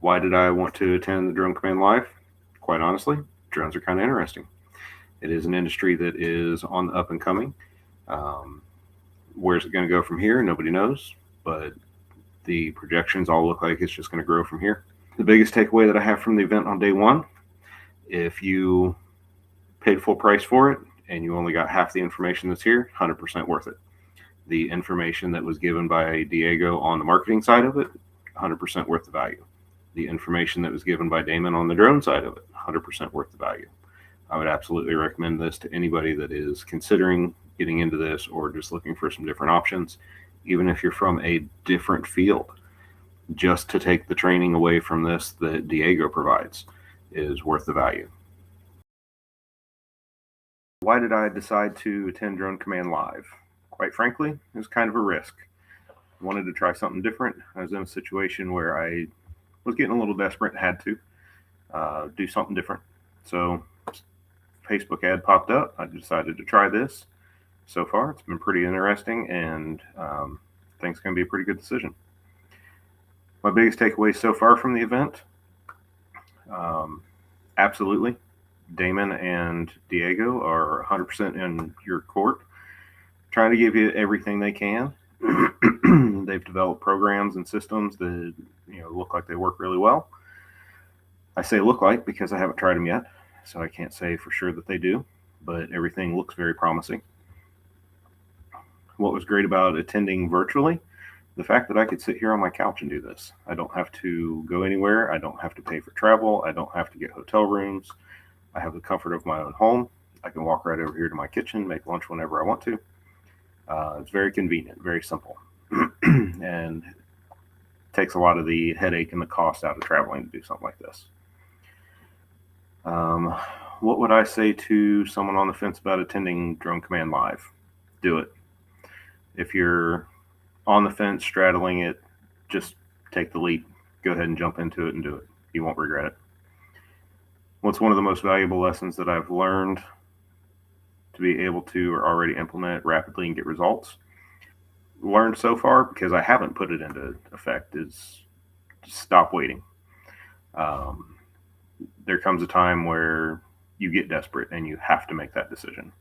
Why did I want to attend the Drone Command Live? Quite honestly, drones are kind of interesting. It is an industry that is on the up and coming. Um, where's it going to go from here? Nobody knows, but the projections all look like it's just going to grow from here. The biggest takeaway that I have from the event on day one, if you paid full price for it and you only got half the information that's here, 100% worth it. The information that was given by Diego on the marketing side of it, 100% worth the value. The information that was given by Damon on the drone side of it, 100% worth the value. I would absolutely recommend this to anybody that is considering getting into this or just looking for some different options, even if you're from a different field. Just to take the training away from this that Diego provides is worth the value. Why did I decide to attend Drone Command Live? Quite frankly, it was kind of a risk. I wanted to try something different. I was in a situation where I was getting a little desperate and had to do something different. So Facebook ad popped up. I decided to try this. So far, it's been pretty interesting, and I think it's going to be a pretty good decision. My biggest takeaway so far from the event, absolutely, Damon and Diego are 100% in your court, trying to give you everything they can. They've developed programs and systems that look like they work really well. I say look like because I haven't tried them yet, so I can't say for sure that they do, but everything looks very promising. What was great about attending virtually, the fact that I could sit here on my couch and do this. I don't have to go anywhere. I don't have to pay for travel. I don't have to get hotel rooms. I have the comfort of my own home. I can walk right over here to my kitchen, make lunch whenever I want to. It's very convenient, very simple, and takes a lot of the headache and the cost out of traveling to do something like this. What would I say to someone on the fence about attending Drone Command Live? Do it. If you're on the fence, straddling it, just take the leap. Go ahead and jump into it and do it. You won't regret it. What's one of the most valuable lessons that I've learned to be able to or already implement rapidly and get results? Learned so far, because I haven't put it into effect, is just stop waiting. There comes a time where you get desperate and you have to make that decision.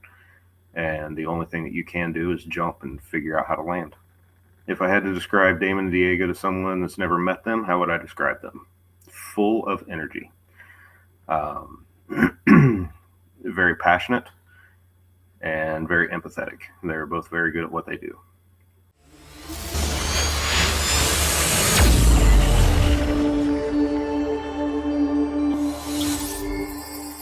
And the only thing that you can do is jump and figure out how to land. If I had to describe Damon and Diego to someone that's never met them, how would I describe them? Full of energy. Very passionate and very empathetic. They're both very good at what they do.